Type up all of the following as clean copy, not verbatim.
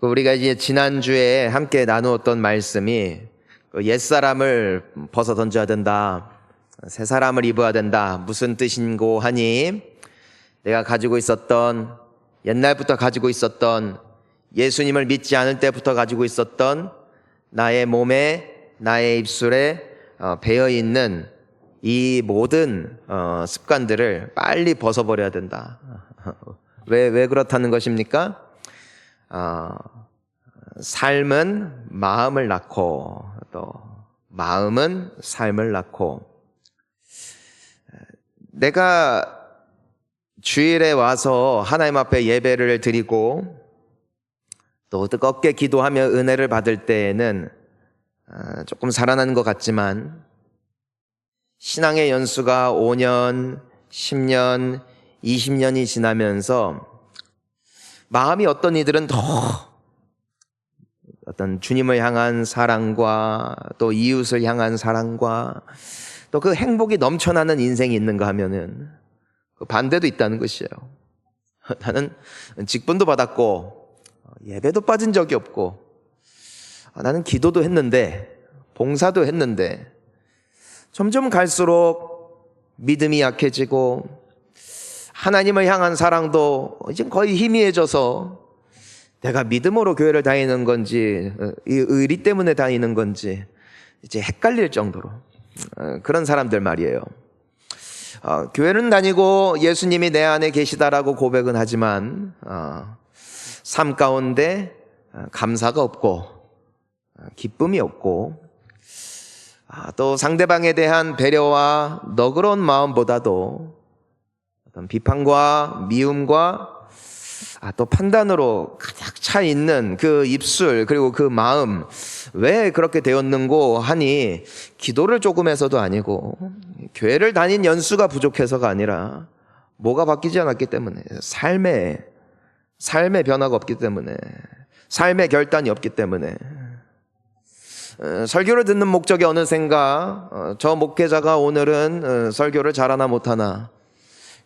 우리가 이제 지난주에 함께 나누었던 말씀이 옛사람을 벗어 던져야 된다, 새 사람을 입어야 된다, 무슨 뜻인고 하니 내가 가지고 있었던, 옛날부터 가지고 있었던, 예수님을 믿지 않을 때부터 가지고 있었던 나의 몸에, 나의 입술에 배어있는 이 모든 습관들을 빨리 벗어버려야 된다. 왜 그렇다는 것입니까? 삶은 마음을 낳고, 또 마음은 삶을 낳고, 내가 주일에 와서 하나님 앞에 예배를 드리고 또 뜨겁게 기도하며 은혜를 받을 때에는 조금 살아나는 것 같지만, 신앙의 연수가 5년, 10년, 20년이 지나면서 마음이 어떤 이들은 더 어떤 주님을 향한 사랑과 또 이웃을 향한 사랑과 또 그 행복이 넘쳐나는 인생이 있는가 하면은 그 반대도 있다는 것이에요. 나는 직분도 받았고 예배도 빠진 적이 없고 나는 기도도 했는데 봉사도 했는데 점점 갈수록 믿음이 약해지고 하나님을 향한 사랑도 이제 거의 희미해져서 내가 믿음으로 교회를 다니는 건지 이 의리 때문에 다니는 건지 이제 헷갈릴 정도로 그런 사람들 말이에요. 교회는 다니고 예수님이 내 안에 계시다라고 고백은 하지만 삶 가운데 감사가 없고 기쁨이 없고 또 상대방에 대한 배려와 너그러운 마음보다도 어떤 비판과 미움과 또 판단으로 가득 차 있는 그 입술 그리고 그 마음, 왜 그렇게 되었는고 하니 기도를 조금 해서도 아니고 교회를 다닌 연수가 부족해서가 아니라 뭐가 바뀌지 않았기 때문에, 삶의 변화가 없기 때문에, 삶의 결단이 없기 때문에. 설교를 듣는 목적이 어느샌가 저 목회자가 오늘은 설교를 잘하나 못하나,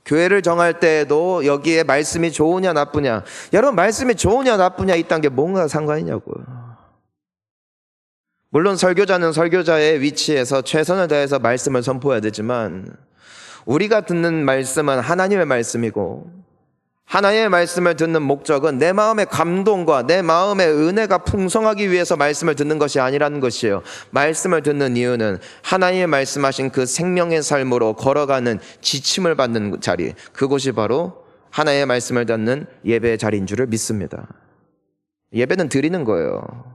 교회를 정할 때에도 여기에 말씀이 좋으냐 나쁘냐, 여러분 말씀이 좋으냐 나쁘냐 이딴 게 뭔가 상관이냐고요. 물론 설교자는 설교자의 위치에서 최선을 다해서 말씀을 선포해야 되지만 우리가 듣는 말씀은 하나님의 말씀이고, 하나님의 말씀을 듣는 목적은 내 마음의 감동과 내 마음의 은혜가 풍성하기 위해서 말씀을 듣는 것이 아니라는 것이에요. 말씀을 듣는 이유는 하나님의 말씀하신 그 생명의 삶으로 걸어가는 지침을 받는 자리, 그곳이 바로 하나님의 말씀을 듣는 예배의 자리인 줄을 믿습니다. 예배는 드리는 거예요.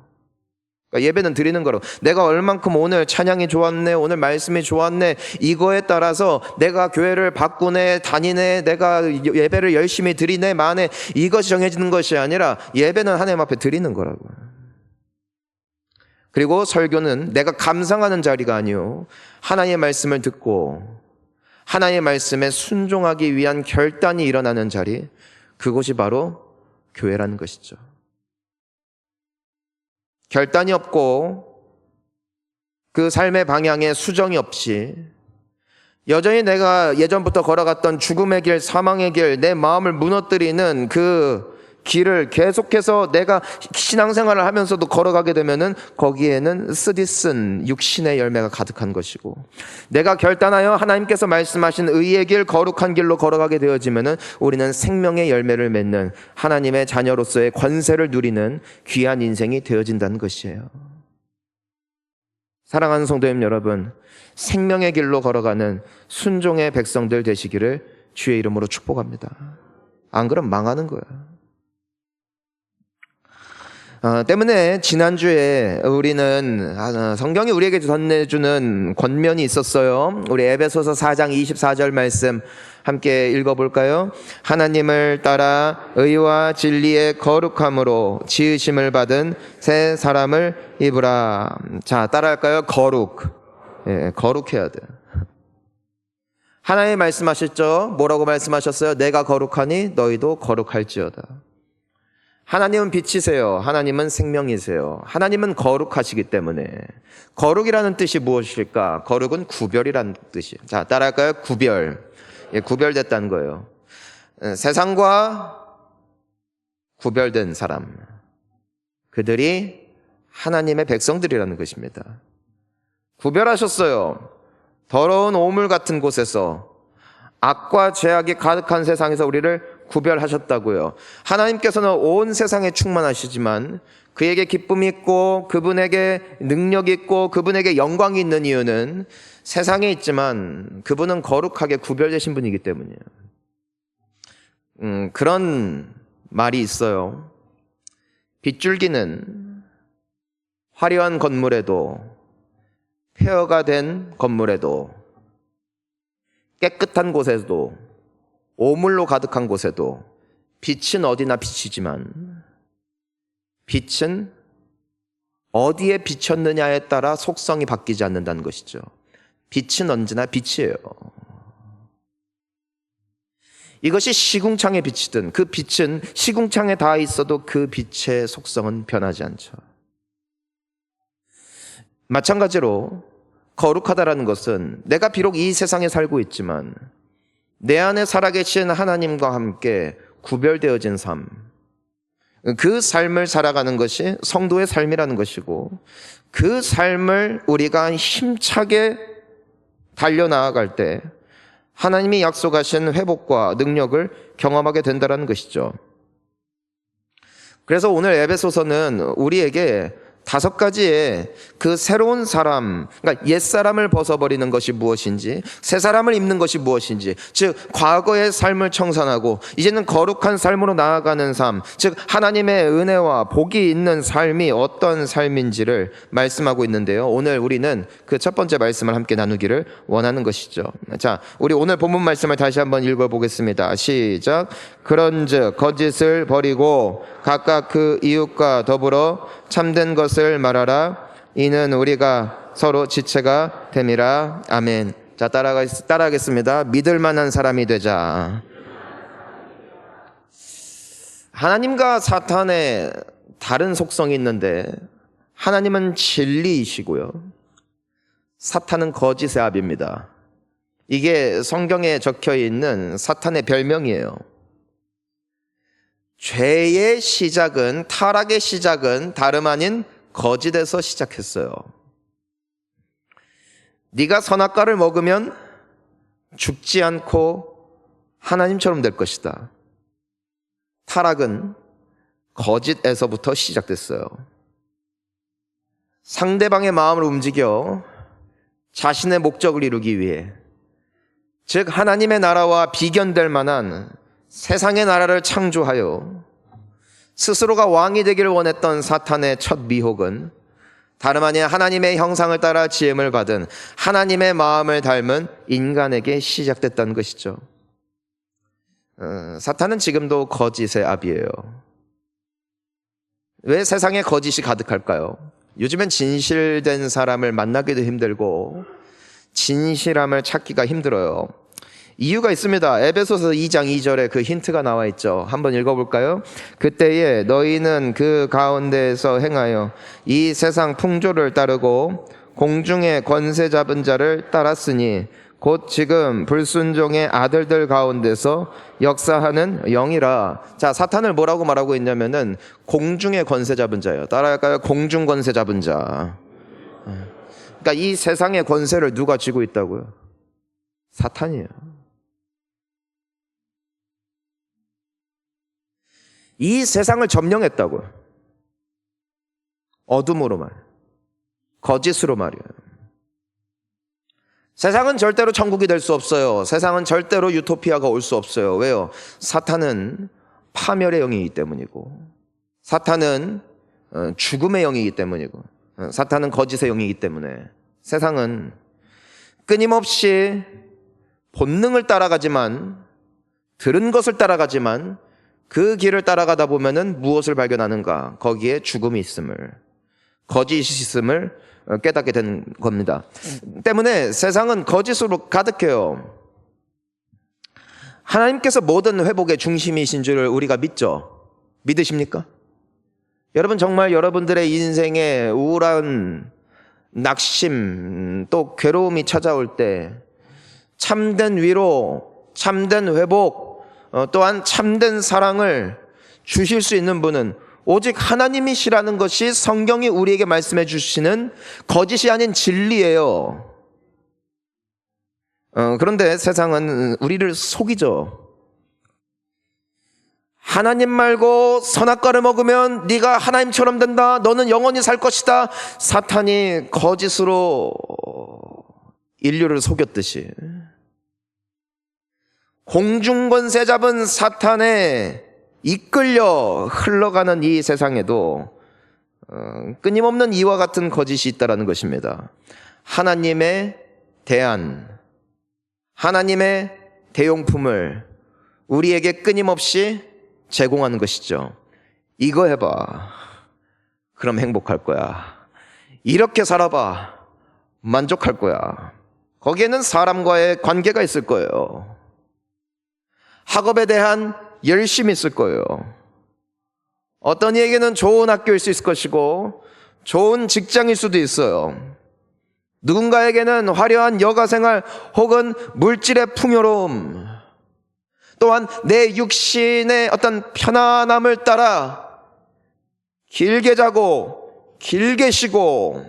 그러니까 예배는 드리는 거로, 내가 얼만큼 오늘 찬양이 좋았네, 오늘 말씀이 좋았네, 이거에 따라서 내가 교회를 바꾸네, 다니네, 내가 예배를 열심히 드리네, 마네, 이것이 정해지는 것이 아니라 예배는 하나님 앞에 드리는 거라고요. 그리고 설교는 내가 감상하는 자리가 아니요, 하나님의 말씀을 듣고 하나님의 말씀에 순종하기 위한 결단이 일어나는 자리, 그곳이 바로 교회라는 것이죠. 결단이 없고 그 삶의 방향에 수정이 없이 여전히 내가 예전부터 걸어갔던 죽음의 길, 사망의 길, 내 마음을 무너뜨리는 그 길을 계속해서 내가 신앙생활을 하면서도 걸어가게 되면은 거기에는 쓰디쓴 육신의 열매가 가득한 것이고, 내가 결단하여 하나님께서 말씀하신 의의 길, 거룩한 길로 걸어가게 되어지면은 우리는 생명의 열매를 맺는 하나님의 자녀로서의 권세를 누리는 귀한 인생이 되어진다는 것이에요. 사랑하는 성도님 여러분, 생명의 길로 걸어가는 순종의 백성들 되시기를 주의 이름으로 축복합니다. 안 그럼 망하는 거예요. 때문에 지난주에 우리는 성경이 우리에게 전해주는 권면이 있었어요. 우리 에베소서 4장 24절 말씀 함께 읽어볼까요? 하나님을 따라 의와 진리의 거룩함으로 지으심을 받은 새 사람을 입으라. 자, 따라할까요? 거룩. 거룩해야 돼. 하나님 말씀하셨죠? 뭐라고 말씀하셨어요? 내가 거룩하니 너희도 거룩할지어다. 하나님은 빛이세요. 하나님은 생명이세요. 하나님은 거룩하시기 때문에. 거룩이라는 뜻이 무엇일까? 거룩은 구별이라는 뜻이에요. 자, 따라할까요? 구별. 구별됐다는 거예요. 세상과 구별된 사람. 그들이 하나님의 백성들이라는 것입니다. 구별하셨어요. 더러운 오물 같은 곳에서, 악과 죄악이 가득한 세상에서 우리를 구별하셨다고요. 하나님께서는 온 세상에 충만하시지만 그에게 기쁨이 있고 그분에게 능력이 있고 그분에게 영광이 있는 이유는 세상에 있지만 그분은 거룩하게 구별되신 분이기 때문이에요. 그런 말이 있어요. 빗줄기는 화려한 건물에도, 폐허가 된 건물에도, 깨끗한 곳에도, 오물로 가득한 곳에도 빛은 어디나 비치지만 빛은 어디에 비쳤느냐에 따라 속성이 바뀌지 않는다는 것이죠. 빛은 언제나 빛이에요. 이것이 시궁창에 비치든 그 빛은 시궁창에 닿아 있어도 그 빛의 속성은 변하지 않죠. 마찬가지로 거룩하다라는 것은 내가 비록 이 세상에 살고 있지만 내 안에 살아계신 하나님과 함께 구별되어진 삶, 그 삶을 살아가는 것이 성도의 삶이라는 것이고, 그 삶을 우리가 힘차게 달려나아갈 때 하나님이 약속하신 회복과 능력을 경험하게 된다는 것이죠. 그래서 오늘 에베소서는 우리에게 5가지의 그 새로운 사람, 그러니까 옛사람을 벗어버리는 것이 무엇인지, 새사람을 입는 것이 무엇인지, 즉 과거의 삶을 청산하고 이제는 거룩한 삶으로 나아가는 삶, 즉 하나님의 은혜와 복이 있는 삶이 어떤 삶인지를 말씀하고 있는데요. 오늘 우리는 그 첫 번째 말씀을 함께 나누기를 원하는 것이죠. 자, 우리 오늘 본문 말씀을 다시 한번 읽어보겠습니다. 시작. 그런즉 거짓을 버리고 각각 그 이웃과 더불어 참된 것을 말하라. 이는 우리가 서로 지체가 됨이라. 아멘. 자, 따라하겠습니다. 믿을 만한 사람이 되자. 하나님과 사탄의 다른 속성이 있는데, 하나님은 진리이시고요, 사탄은 거짓의 압입니다. 이게 성경에 적혀 있는 사탄의 별명이에요. 죄의 시작은, 타락의 시작은 다름 아닌 거짓에서 시작했어요. 네가 선악과를 먹으면 죽지 않고 하나님처럼 될 것이다. 타락은 거짓에서부터 시작됐어요. 상대방의 마음을 움직여 자신의 목적을 이루기 위해, 즉 하나님의 나라와 비견될 만한 세상의 나라를 창조하여 스스로가 왕이 되기를 원했던 사탄의 첫 미혹은 다름 아닌 하나님의 형상을 따라 지음을 받은 하나님의 마음을 닮은 인간에게 시작됐다는 것이죠. 사탄은 지금도 거짓의 압이에요. 왜 세상에 거짓이 가득할까요? 요즘엔 진실된 사람을 만나기도 힘들고 진실함을 찾기가 힘들어요. 이유가 있습니다. 에베소서 2장 2절에 그 힌트가 나와 있죠. 한번 읽어볼까요? 그때에 너희는 그 가운데에서 행하여 이 세상 풍조를 따르고 공중의 권세 잡은 자를 따랐으니 곧 지금 불순종의 아들들 가운데서 역사하는 영이라. 자, 사탄을 뭐라고 말하고 있냐면은 공중의 권세 잡은 자예요. 따라할까요? 공중 권세 잡은 자. 그러니까 이 세상의 권세를 누가 쥐고 있다고요? 사탄이에요. 이 세상을 점령했다고요. 어둠으로 말, 거짓으로 말이에요. 세상은 절대로 천국이 될 수 없어요. 세상은 절대로 유토피아가 올 수 없어요. 왜요? 사탄은 파멸의 영이기 때문이고, 사탄은 죽음의 영이기 때문이고, 사탄은 거짓의 영이기 때문에 세상은 끊임없이 본능을 따라가지만, 들은 것을 따라가지만 그 길을 따라가다 보면은 무엇을 발견하는가? 거기에 죽음이 있음을, 거짓이 있음을 깨닫게 된 겁니다. 때문에 세상은 거짓으로 가득해요. 하나님께서 모든 회복의 중심이신 줄 우리가 믿죠? 믿으십니까? 여러분, 정말 여러분들의 인생에 우울한 낙심 또 괴로움이 찾아올 때 참된 위로, 참된 회복, 또한 참된 사랑을 주실 수 있는 분은 오직 하나님이시라는 것이 성경이 우리에게 말씀해 주시는 거짓이 아닌 진리예요. 그런데 세상은 우리를 속이죠. 하나님 말고 선악과를 먹으면 네가 하나님처럼 된다. 너는 영원히 살 것이다. 사탄이 거짓으로 인류를 속였듯이 공중권세 잡은 사탄에 이끌려 흘러가는 이 세상에도 끊임없는 이와 같은 거짓이 있다는 것입니다. 하나님의 대안, 하나님의 대용품을 우리에게 끊임없이 제공하는 것이죠. 이거 해봐. 그럼 행복할 거야. 이렇게 살아봐. 만족할 거야. 거기에는 사람과의 관계가 있을 거예요. 학업에 대한 열심이 있을 거예요. 어떤 이에게는 좋은 학교일 수 있을 것이고 좋은 직장일 수도 있어요. 누군가에게는 화려한 여가생활 혹은 물질의 풍요로움, 또한 내 육신의 어떤 편안함을 따라 길게 자고 길게 쉬고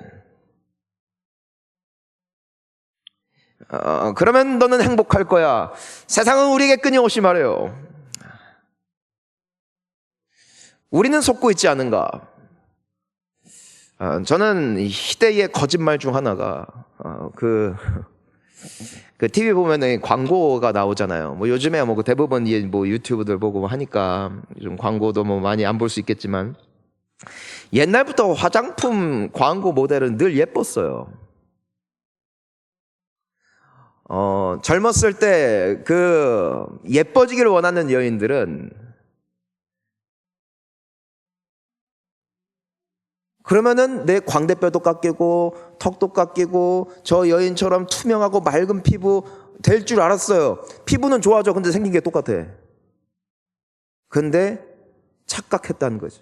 그러면 너는 행복할 거야. 세상은 우리에게 끊임없이 말해요. 우리는 속고 있지 않은가? 저는 희대의 거짓말 중 하나가 그 TV 보면은 광고가 나오잖아요. 뭐 요즘에 뭐 대부분 뭐 유튜브들 보고 하니까 좀 광고도 뭐 많이 안 볼 수 있겠지만 옛날부터 화장품 광고 모델은 늘 예뻤어요. 젊었을 때 그 예뻐지기를 원하는 여인들은 그러면은 내 광대뼈도 깎이고 턱도 깎이고 저 여인처럼 투명하고 맑은 피부 될 줄 알았어요. 피부는 좋아져. 근데 생긴 게 똑같아. 근데 착각했다는 거죠.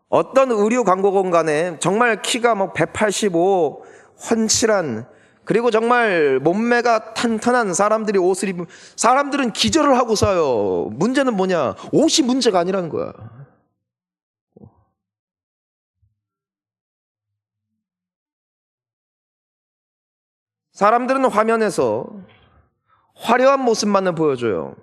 어떤 의류 광고건 간에 정말 키가 뭐 185 훤칠한 그리고 정말 몸매가 탄탄한 사람들이 옷을 입으면 사람들은 기절을 하고 사요. 문제는 뭐냐? 옷이 문제가 아니라는 거야. 사람들은 화면에서 화려한 모습만을 보여줘요.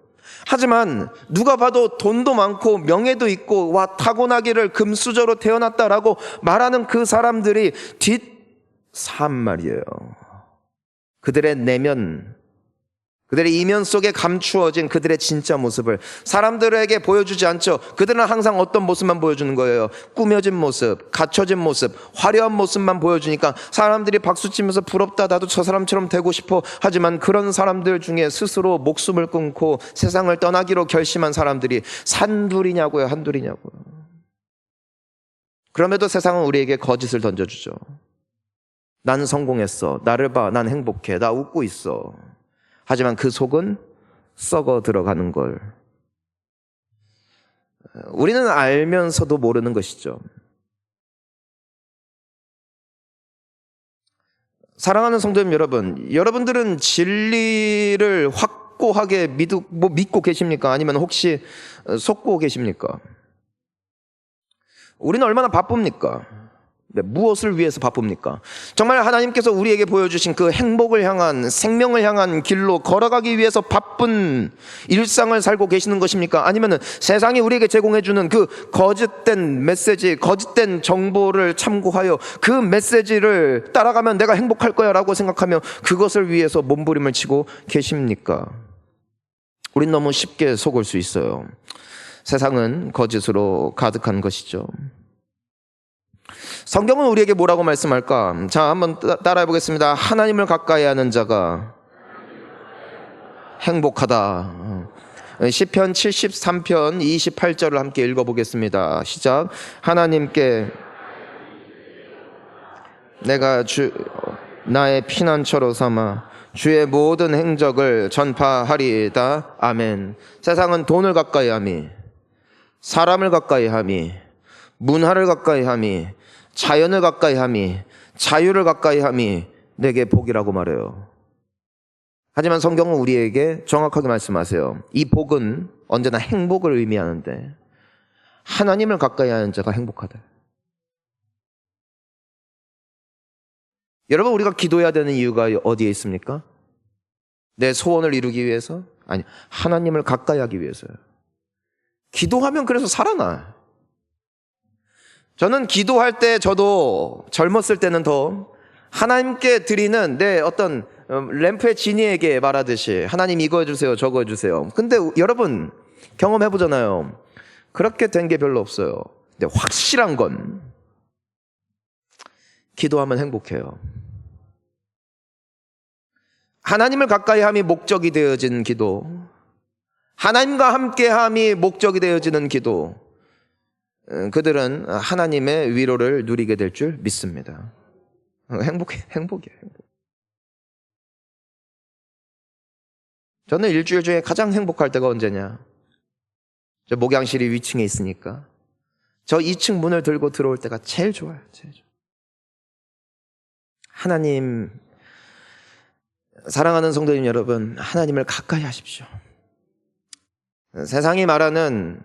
하지만 누가 봐도 돈도 많고 명예도 있고 와 타고나기를 금수저로 태어났다라고 말하는 그 사람들이 뒷삶 말이에요. 그들의 내면, 그들의 이면 속에 감추어진 그들의 진짜 모습을 사람들에게 보여주지 않죠. 그들은 항상 어떤 모습만 보여주는 거예요. 꾸며진 모습, 갖춰진 모습, 화려한 모습만 보여주니까 사람들이 박수치면서 부럽다, 나도 저 사람처럼 되고 싶어. 하지만 그런 사람들 중에 스스로 목숨을 끊고 세상을 떠나기로 결심한 사람들이 한둘이냐고요, 한둘이냐고요. 그럼에도 세상은 우리에게 거짓을 던져주죠. 난 성공했어, 나를 봐, 난 행복해, 나 웃고 있어. 하지만 그 속은 썩어 들어가는 걸 우리는 알면서도 모르는 것이죠. 사랑하는 성도님 여러분, 여러분들은 진리를 확고하게 믿고 계십니까? 아니면 혹시 속고 계십니까? 우리는 얼마나 바쁩니까? 무엇을 위해서 바쁩니까? 정말 하나님께서 우리에게 보여주신 그 행복을 향한, 생명을 향한 길로 걸어가기 위해서 바쁜 일상을 살고 계시는 것입니까? 아니면 세상이 우리에게 제공해주는 그 거짓된 메시지, 거짓된 정보를 참고하여 그 메시지를 따라가면 내가 행복할 거야 라고 생각하며 그것을 위해서 몸부림을 치고 계십니까? 우린 너무 쉽게 속을 수 있어요. 세상은 거짓으로 가득한 것이죠. 성경은 우리에게 뭐라고 말씀할까? 자, 한번 따라해 보겠습니다. 하나님을 가까이 하는 자가 행복하다. 시편 73편 28절을 함께 읽어보겠습니다. 시작. 하나님께 내가 나의 피난처로 삼아 주의 모든 행적을 전파하리이다. 아멘. 세상은 돈을 가까이 함이, 사람을 가까이 함이, 문화를 가까이 함이, 자연을 가까이 함이, 자유를 가까이 함이 내게 복이라고 말해요. 하지만 성경은 우리에게 정확하게 말씀하세요. 이 복은 언제나 행복을 의미하는데 하나님을 가까이 하는 자가 행복하다. 여러분, 우리가 기도해야 되는 이유가 어디에 있습니까? 내 소원을 이루기 위해서? 아니, 하나님을 가까이 하기 위해서요. 기도하면 그래서 살아나. 저는 기도할 때, 저도 젊었을 때는 더 하나님께 드리는 내 어떤 램프의 지니에게 말하듯이 하나님 이거 해주세요, 저거 해주세요. 근데 여러분 경험해보잖아요. 그렇게 된 게 별로 없어요. 근데 확실한 건 기도하면 행복해요. 하나님을 가까이함이 목적이 되어진 기도, 하나님과 함께함이 목적이 되어지는 기도, 그들은 하나님의 위로를 누리게 될 줄 믿습니다. 행복이에요. 저는 일주일 중에 가장 행복할 때가 언제냐? 저 목양실이 위층에 있으니까 저 2층 문을 들고 들어올 때가 제일 좋아요. 제일 좋아요. 하나님, 사랑하는 성도님 여러분, 하나님을 가까이 하십시오. 세상이 말하는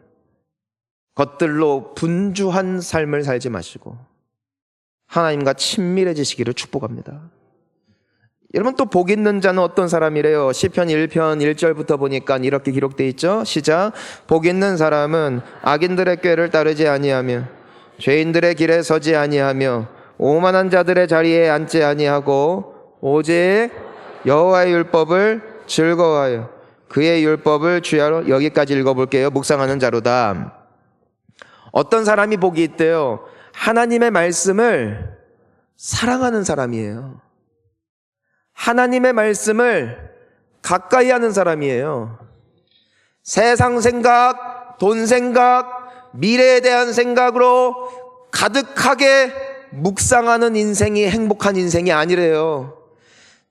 것들로 분주한 삶을 살지 마시고 하나님과 친밀해지시기를 축복합니다. 여러분, 또 복 있는 자는 어떤 사람이래요? 시편 1편 1절부터 보니까 이렇게 기록되어 있죠. 시작. 복 있는 사람은 악인들의 꾀를 따르지 아니하며 죄인들의 길에 서지 아니하며 오만한 자들의 자리에 앉지 아니하고 오직 여호와의 율법을 즐거워하여 그의 율법을 주야로. 여기까지 읽어볼게요. 묵상하는 자로다. 어떤 사람이 복이 있대요? 하나님의 말씀을 사랑하는 사람이에요. 하나님의 말씀을 가까이 하는 사람이에요. 세상 생각, 돈 생각, 미래에 대한 생각으로 가득하게 묵상하는 인생이 행복한 인생이 아니래요.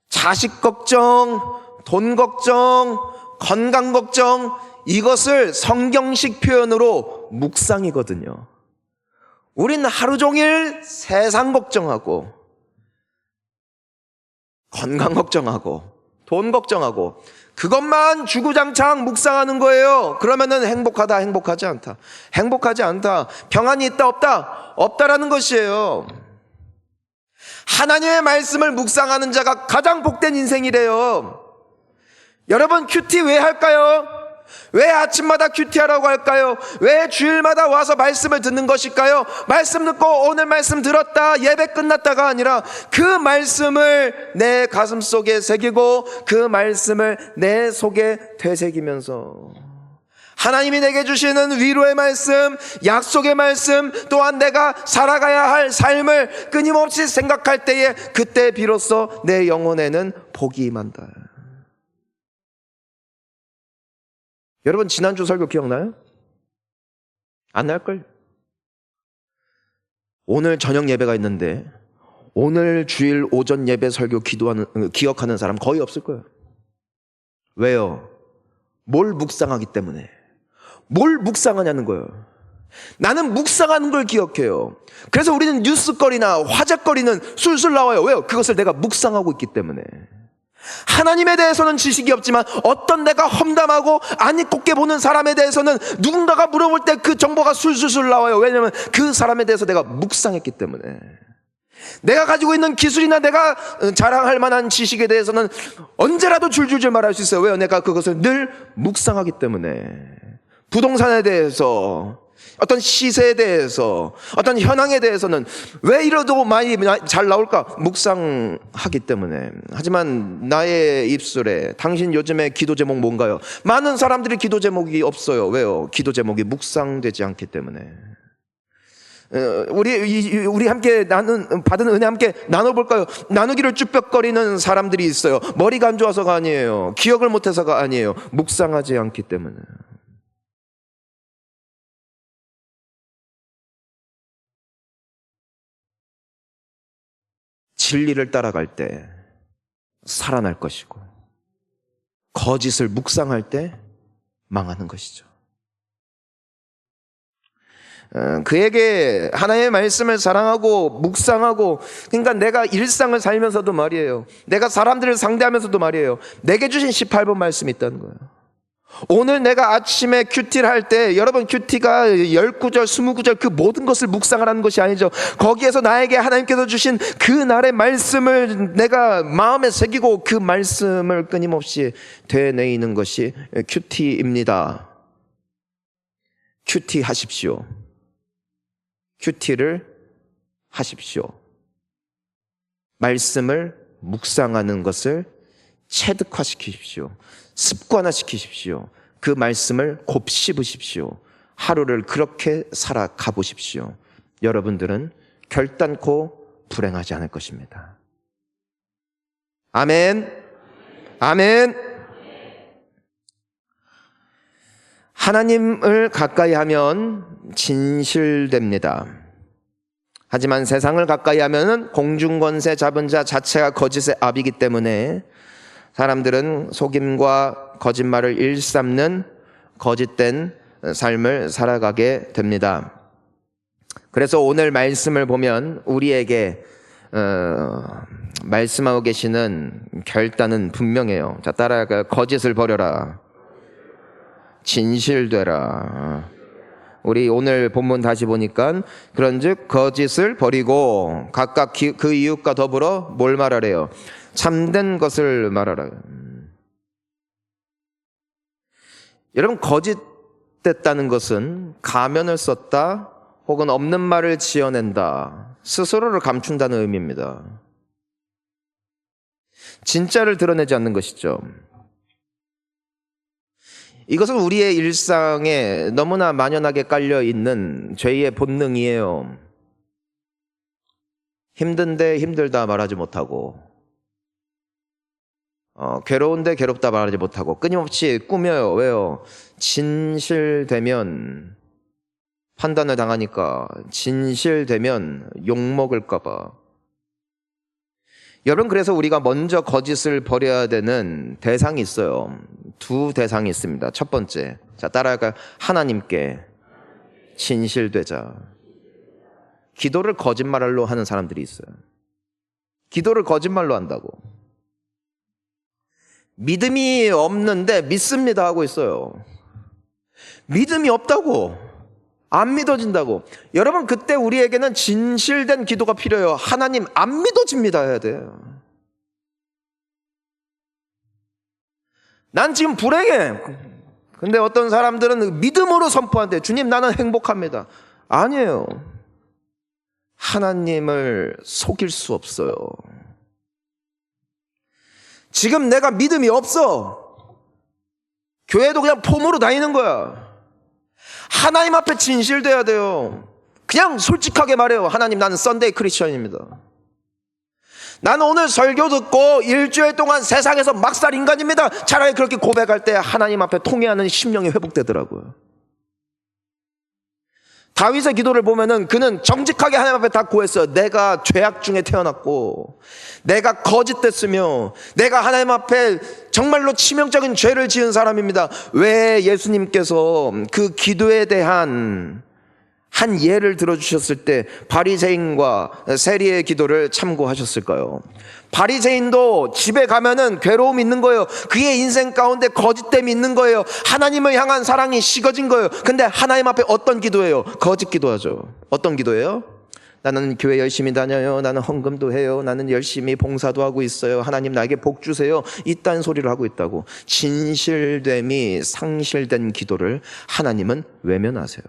자식 걱정, 돈 걱정, 건강 걱정, 이것을 성경식 표현으로 묵상이거든요. 우린 하루 종일 세상 걱정하고 건강 걱정하고 돈 걱정하고 그것만 주구장창 묵상하는 거예요. 그러면은 행복하다, 행복하지 않다. 행복하지 않다. 평안이 있다, 없다? 없다라는 것이에요. 하나님의 말씀을 묵상하는 자가 가장 복된 인생이래요. 여러분, 큐티 왜 할까요? 왜 아침마다 큐티하라고 할까요? 왜 주일마다 와서 말씀을 듣는 것일까요? 말씀 듣고 오늘 말씀 들었다, 예배 끝났다가 아니라 그 말씀을 내 가슴 속에 새기고 그 말씀을 내 속에 되새기면서 하나님이 내게 주시는 위로의 말씀, 약속의 말씀, 또한 내가 살아가야 할 삶을 끊임없이 생각할 때에 그때 비로소 내 영혼에는 복이 임한다. 여러분, 지난주 설교 기억나요? 안 날걸? 오늘 저녁 예배가 있는데 오늘 주일 오전 예배 설교 기억하는 사람 거의 없을 거예요. 왜요? 뭘 묵상하기 때문에. 뭘 묵상하냐는 거예요. 나는 묵상하는 걸 기억해요. 그래서 우리는 뉴스거리나 화제거리는 술술 나와요. 왜요? 그것을 내가 묵상하고 있기 때문에. 하나님에 대해서는 지식이 없지만 어떤 내가 험담하고 아니 곱게 보는 사람에 대해서는 누군가가 물어볼 때 그 정보가 술술술 나와요. 왜냐하면 그 사람에 대해서 내가 묵상했기 때문에. 내가 가지고 있는 기술이나 내가 자랑할 만한 지식에 대해서는 언제라도 줄줄줄 말할 수 있어요. 왜요? 내가 그것을 늘 묵상하기 때문에. 부동산에 대해서, 어떤 시세에 대해서, 어떤 현황에 대해서는 왜 이러도 많이 잘 나올까? 묵상하기 때문에. 하지만 나의 입술에 당신 요즘에 기도 제목 뭔가요? 많은 사람들이 기도 제목이 없어요. 왜요? 기도 제목이 묵상되지 않기 때문에. 우리 함께 받은 은혜 함께 나눠볼까요? 나누기를 쭈뼛거리는 사람들이 있어요. 머리가 안 좋아서가 아니에요. 기억을 못해서가 아니에요. 묵상하지 않기 때문에. 진리를 따라갈 때 살아날 것이고 거짓을 묵상할 때 망하는 것이죠. 그에게 하나님의 말씀을 사랑하고 묵상하고, 그러니까 내가 일상을 살면서도 말이에요, 내가 사람들을 상대하면서도 말이에요, 내게 주신 18번 말씀이 있다는 거예요. 오늘 내가 아침에 큐티를 할 때 여러분 큐티가 10구절 20구절 그 모든 것을 묵상하라는 것이 아니죠. 거기에서 나에게 하나님께서 주신 그 날의 말씀을 내가 마음에 새기고 그 말씀을 끊임없이 되뇌이는 것이 큐티입니다. 큐티 하십시오. 큐티를 하십시오. 말씀을 묵상하는 것을 체득화시키십시오. 습관화시키십시오. 그 말씀을 곱씹으십시오. 하루를 그렇게 살아가 보십시오. 여러분들은 결단코 불행하지 않을 것입니다. 아멘. 아멘. 하나님을 가까이 하면 진실됩니다. 하지만 세상을 가까이 하면 공중권세 잡은 자 자체가 거짓의 압이기 때문에 사람들은 속임과 거짓말을 일삼는 거짓된 삶을 살아가게 됩니다. 그래서 오늘 말씀을 보면 우리에게 말씀하고 계시는 결단은 분명해요. 자, 따라할까요? 거짓을 버려라. 진실되라. 우리 오늘 본문 다시 보니까 그런즉 거짓을 버리고 각각 그 이웃과 더불어 뭘 말하래요? 참된 것을 말하라. 여러분, 거짓됐다는 것은 가면을 썼다 혹은 없는 말을 지어낸다, 스스로를 감춘다는 의미입니다. 진짜를 드러내지 않는 것이죠. 이것은 우리의 일상에 너무나 만연하게 깔려있는 죄의 본능이에요. 힘든데 힘들다 말하지 못하고, 괴로운데 괴롭다 말하지 못하고 끊임없이 꾸며요. 왜요? 진실되면 판단을 당하니까, 진실되면 욕먹을까 봐. 여러분, 그래서 우리가 먼저 거짓을 버려야 되는 대상이 있어요. 두 대상이 있습니다. 첫 번째, 자, 따라할까요? 하나님께 진실되자. 기도를 거짓말로 하는 사람들이 있어요. 기도를 거짓말로 한다고. 믿음이 없는데 믿습니다 하고 있어요. 믿음이 없다고, 안 믿어진다고. 여러분, 그때 우리에게는 진실된 기도가 필요해요. 하나님, 안 믿어집니다 해야 돼요. 난 지금 불행해. 근데 어떤 사람들은 믿음으로 선포한대. 주님, 나는 행복합니다. 아니에요. 하나님을 속일 수 없어요. 지금 내가 믿음이 없어. 교회도 그냥 폼으로 다니는 거야. 하나님 앞에 진실돼야 돼요. 그냥 솔직하게 말해요. 하나님, 나는 썬데이 크리스천입니다. 나는 오늘 설교 듣고 일주일 동안 세상에서 막살 인간입니다. 차라리 그렇게 고백할 때 하나님 앞에 통회하는 심령이 회복되더라고요. 다윗의 기도를 보면은 그는 정직하게 하나님 앞에 다 구했어요. 내가 죄악 중에 태어났고, 내가 거짓됐으며, 내가 하나님 앞에 정말로 치명적인 죄를 지은 사람입니다. 왜 예수님께서 그 기도에 대한 한 예를 들어주셨을 때 바리새인과 세리의 기도를 참고하셨을까요? 바리새인도 집에 가면은 괴로움이 있는 거예요. 그의 인생 가운데 거짓됨이 있는 거예요. 하나님을 향한 사랑이 식어진 거예요. 근데 하나님 앞에 어떤 기도예요? 거짓 기도하죠. 어떤 기도예요? 나는 교회 열심히 다녀요. 나는 헌금도 해요. 나는 열심히 봉사도 하고 있어요. 하나님, 나에게 복 주세요. 이딴 소리를 하고 있다고. 진실됨이 상실된 기도를 하나님은 외면하세요.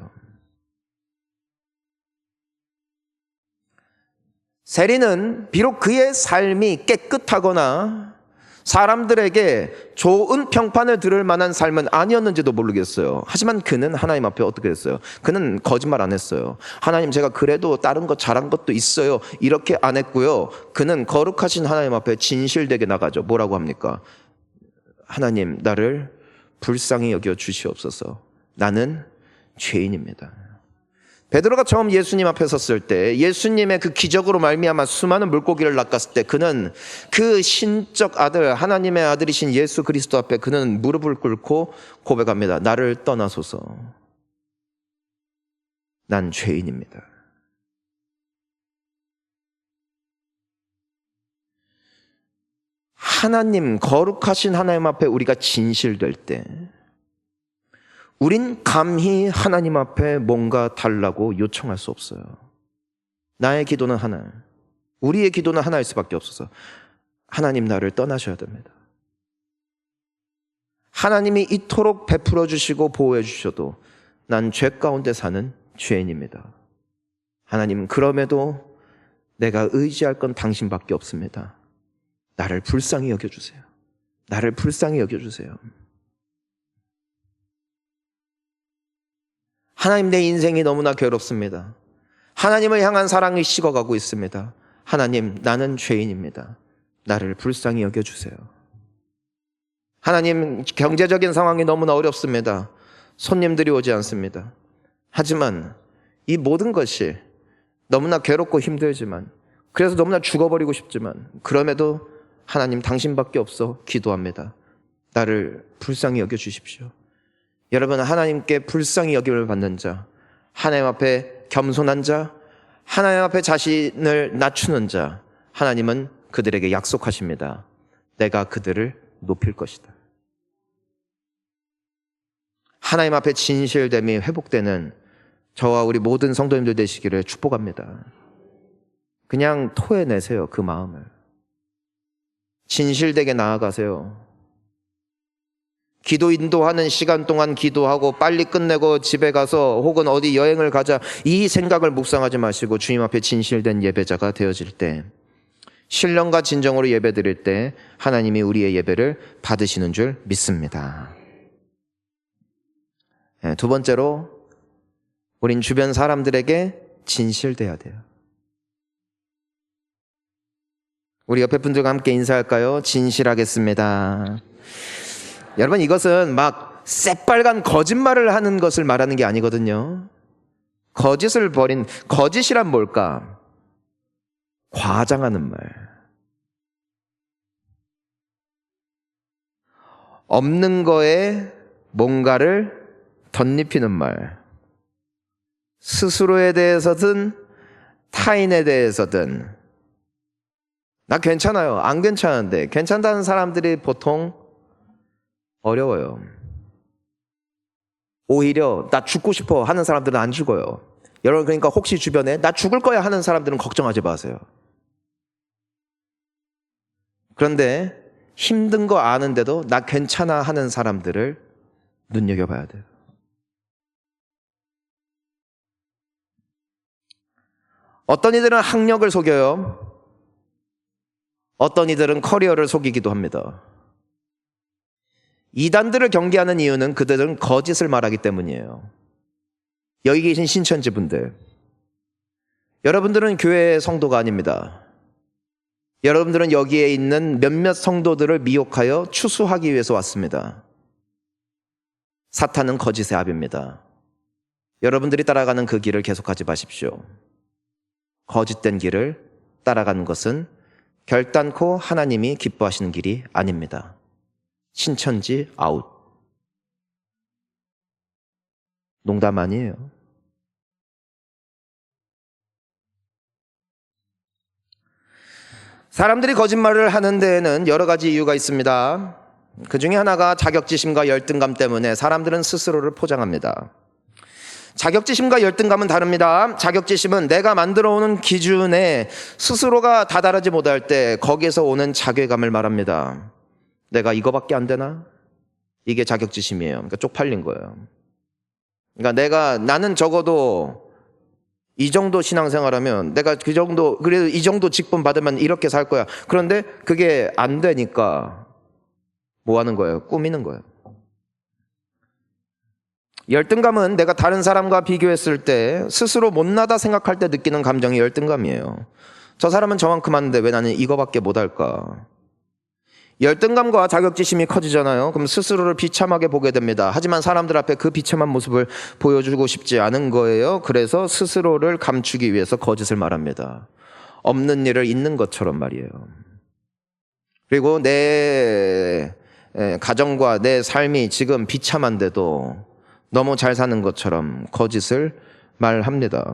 세리는 비록 그의 삶이 깨끗하거나 사람들에게 좋은 평판을 들을 만한 삶은 아니었는지도 모르겠어요. 하지만 그는 하나님 앞에 어떻게 했어요? 그는 거짓말 안 했어요. 하나님, 제가 그래도 다른 거 잘한 것도 있어요. 이렇게 안 했고요. 그는 거룩하신 하나님 앞에 진실되게 나가죠. 뭐라고 합니까? 하나님, 나를 불쌍히 여겨 주시옵소서. 나는 죄인입니다. 베드로가 처음 예수님 앞에 섰을 때, 예수님의 그 기적으로 말미암아 수많은 물고기를 낚았을 때, 그는 그 신적 아들, 하나님의 아들이신 예수 그리스도 앞에 그는 무릎을 꿇고 고백합니다. 나를 떠나소서. 난 죄인입니다. 하나님, 거룩하신 하나님 앞에 우리가 진실될 때, 우린 감히 하나님 앞에 뭔가 달라고 요청할 수 없어요. 나의 기도는 하나, 우리의 기도는 하나일 수밖에 없어서 하나님 나를 떠나셔야 됩니다. 하나님이 이토록 베풀어 주시고 보호해 주셔도 난 죄 가운데 사는 죄인입니다. 하나님, 그럼에도 내가 의지할 건 당신밖에 없습니다. 나를 불쌍히 여겨주세요. 나를 불쌍히 여겨주세요. 하나님, 내 인생이 너무나 괴롭습니다. 하나님을 향한 사랑이 식어가고 있습니다. 하나님, 나는 죄인입니다. 나를 불쌍히 여겨주세요. 하나님, 경제적인 상황이 너무나 어렵습니다. 손님들이 오지 않습니다. 하지만 이 모든 것이 너무나 괴롭고 힘들지만, 그래서 너무나 죽어버리고 싶지만, 그럼에도 하나님, 당신밖에 없어 기도합니다. 나를 불쌍히 여겨주십시오. 여러분, 하나님께 불쌍히 여김을 받는 자, 하나님 앞에 겸손한 자, 하나님 앞에 자신을 낮추는 자, 하나님은 그들에게 약속하십니다. 내가 그들을 높일 것이다. 하나님 앞에 진실됨이 회복되는 저와 우리 모든 성도님들 되시기를 축복합니다. 그냥 토해내세요, 그 마음을. 진실되게 나아가세요. 기도 인도하는 시간 동안 기도하고 빨리 끝내고 집에 가서 혹은 어디 여행을 가자, 이 생각을 묵상하지 마시고 주님 앞에 진실된 예배자가 되어질 때, 신령과 진정으로 예배 드릴 때 하나님이 우리의 예배를 받으시는 줄 믿습니다. 두 번째로, 우린 주변 사람들에게 진실돼야 돼요. 우리 옆에 분들과 함께 인사할까요? 진실하겠습니다. 여러분, 이것은 막 새빨간 거짓말을 하는 것을 말하는 게 아니거든요. 거짓을 버린, 거짓이란 뭘까? 과장하는 말. 없는 거에 뭔가를 덧입히는 말. 스스로에 대해서든 타인에 대해서든 나 괜찮아요, 안 괜찮은데 괜찮다는 사람들이 보통 어려워요. 오히려 나 죽고 싶어 하는 사람들은 안 죽어요. 여러분, 그러니까 혹시 주변에 나 죽을 거야 하는 사람들은 걱정하지 마세요. 그런데 힘든 거 아는데도 나 괜찮아 하는 사람들을 눈여겨봐야 돼요. 어떤 이들은 학력을 속여요. 어떤 이들은 커리어를 속이기도 합니다. 이단들을 경계하는 이유는 그들은 거짓을 말하기 때문이에요. 여기 계신 신천지 분들, 여러분들은 교회의 성도가 아닙니다. 여러분들은 여기에 있는 몇몇 성도들을 미혹하여 추수하기 위해서 왔습니다. 사탄은 거짓의 아비입니다. 여러분들이 따라가는 그 길을 계속하지 마십시오. 거짓된 길을 따라가는 것은 결단코 하나님이 기뻐하시는 길이 아닙니다. 신천지 아웃. 농담 아니에요. 사람들이 거짓말을 하는 데에는 여러 가지 이유가 있습니다. 그 중에 하나가 자격지심과 열등감 때문에 사람들은 스스로를 포장합니다. 자격지심과 열등감은 다릅니다. 자격지심은 내가 만들어오는 기준에 스스로가 다다르지 못할 때 거기에서 오는 자괴감을 말합니다. 내가 이거밖에 안 되나? 이게 자격지심이에요. 그러니까 쪽팔린 거예요. 그러니까 나는 적어도 이 정도 신앙생활하면 내가 그 정도, 그래도 이 정도 직분 받으면 이렇게 살 거야. 그런데 그게 안 되니까 뭐 하는 거예요? 꾸미는 거예요. 열등감은 내가 다른 사람과 비교했을 때 스스로 못나다 생각할 때 느끼는 감정이 열등감이에요. 저 사람은 저만큼 하는데 왜 나는 이거밖에 못할까? 열등감과 자격지심이 커지잖아요. 그럼 스스로를 비참하게 보게 됩니다. 하지만 사람들 앞에 그 비참한 모습을 보여주고 싶지 않은 거예요. 그래서 스스로를 감추기 위해서 거짓을 말합니다. 없는 일을 있는 것처럼 말이에요. 그리고 내 가정과 내 삶이 지금 비참한데도 너무 잘 사는 것처럼 거짓을 말합니다.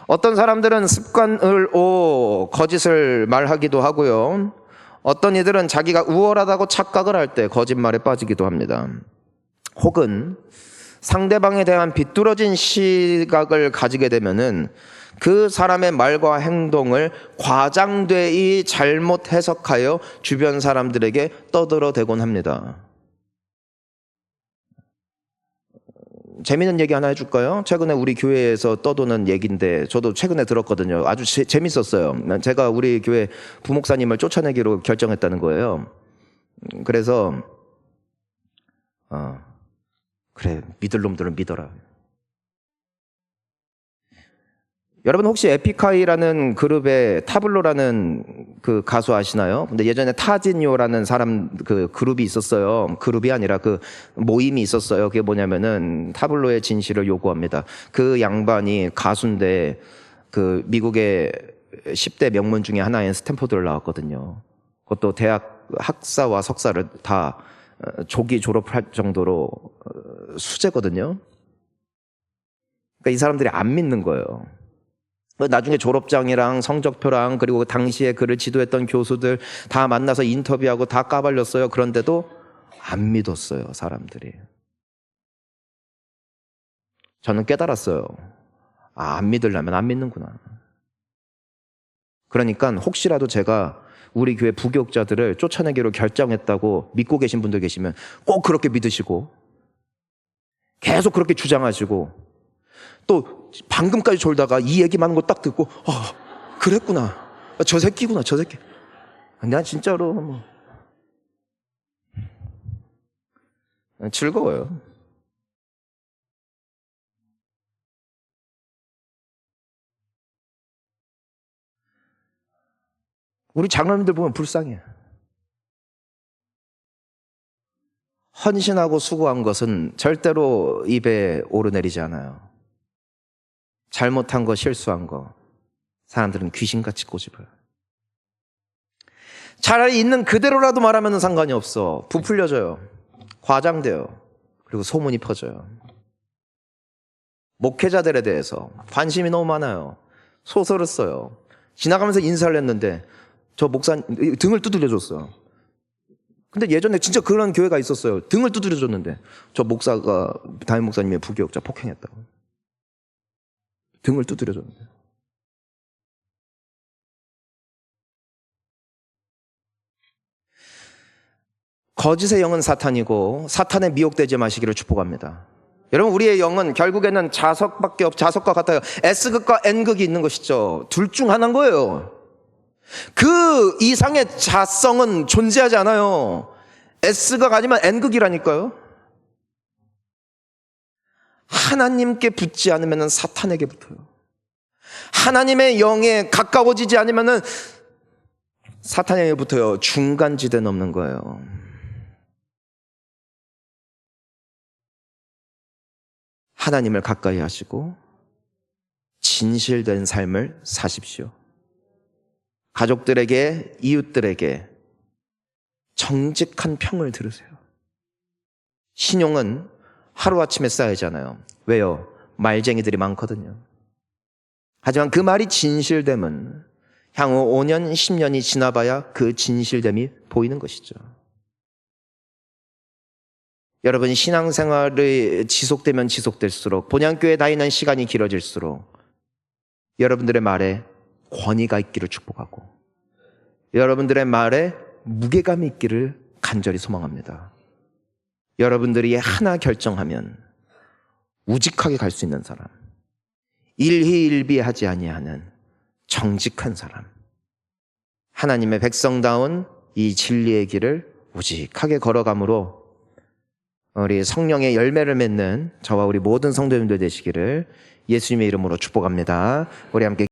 어떤 사람들은 습관으로 거짓을 말하기도 하고요. 어떤 이들은 자기가 우월하다고 착각을 할 때 거짓말에 빠지기도 합니다. 혹은 상대방에 대한 비뚤어진 시각을 가지게 되면은 그 사람의 말과 행동을 과장되이 잘못 해석하여 주변 사람들에게 떠들어대곤 합니다. 재미있는 얘기 하나 해줄까요? 최근에 우리 교회에서 떠도는 얘기인데 저도 최근에 들었거든요. 아주 재밌었어요. 제가 우리 교회 부목사님을 쫓아내기로 결정했다는 거예요. 그래서 그래, 믿을 놈들은 믿어라. 여러분 혹시 에픽하이라는 그룹의 타블로라는 그 가수 아시나요? 근데 예전에 타진요라는 사람 그 그룹이 있었어요. 그룹이 아니라 그 모임이 있었어요. 그게 뭐냐면은 타블로의 진실을 요구합니다. 그 양반이 가수인데 그 미국의 10대 명문 중에 하나인 스탠포드를 나왔거든요. 그것도 대학 학사와 석사를 다 조기 졸업할 정도로 수재거든요. 그러니까 이 사람들이 안 믿는 거예요. 나중에 졸업장이랑 성적표랑 그리고 당시에 그를 지도했던 교수들 다 만나서 인터뷰하고 다 까발렸어요. 그런데도 안 믿었어요, 사람들이. 저는 깨달았어요. 안 믿으려면 안 믿는구나. 그러니까 혹시라도 제가 우리 교회 부교육자들을 쫓아내기로 결정했다고 믿고 계신 분들 계시면 꼭 그렇게 믿으시고 계속 그렇게 주장하시고 또 방금까지 졸다가 이 얘기만 하는 거 딱 듣고 그랬구나. 저 새끼구나, 저 새끼. 난 진짜로 즐거워요. 우리 장로님들 보면 불쌍해. 헌신하고 수고한 것은 절대로 입에 오르내리지 않아요. 잘못한 거, 실수한 거, 사람들은 귀신같이 꼬집어요. 차라리 있는 그대로라도 말하면 상관이 없어. 부풀려져요. 과장돼요. 그리고 소문이 퍼져요. 목회자들에 대해서 관심이 너무 많아요. 소설을 써요. 지나가면서 인사를 했는데 저 목사님 등을 두드려줬어요. 근데 예전에 진짜 그런 교회가 있었어요. 등을 두드려줬는데 저 목사가 담임 목사님의 부교육자 폭행했다고. 등을 두드려줬는데. 거짓의 영은 사탄이고 사탄에 미혹되지 마시기를 축복합니다. 여러분 우리의 영은 결국에는 자석과 같아요. S극과 N극이 있는 것이죠. 둘 중 하나인 거예요. 그 이상의 자성은 존재하지 않아요. S극 아니면 N극이라니까요. 하나님께 붙지 않으면 사탄에게 붙어요. 하나님의 영에 가까워지지 않으면 사탄에게 붙어요. 중간지대는 없는 거예요. 하나님을 가까이 하시고 진실된 삶을 사십시오. 가족들에게, 이웃들에게 정직한 평을 들으세요. 신용은 하루아침에 쌓이잖아요. 왜요? 말쟁이들이 많거든요. 하지만 그 말이 진실됨은 향후 5년, 10년이 지나봐야 그 진실됨이 보이는 것이죠. 여러분 신앙생활이 지속되면 지속될수록 본향교회 다니는 시간이 길어질수록 여러분들의 말에 권위가 있기를 축복하고 여러분들의 말에 무게감이 있기를 간절히 소망합니다. 여러분들이 하나 결정하면 우직하게 갈 수 있는 사람, 일희일비하지 아니하는 정직한 사람, 하나님의 백성다운 이 진리의 길을 우직하게 걸어감으로 우리 성령의 열매를 맺는 저와 우리 모든 성도님들 되시기를 예수님의 이름으로 축복합니다. 우리 함께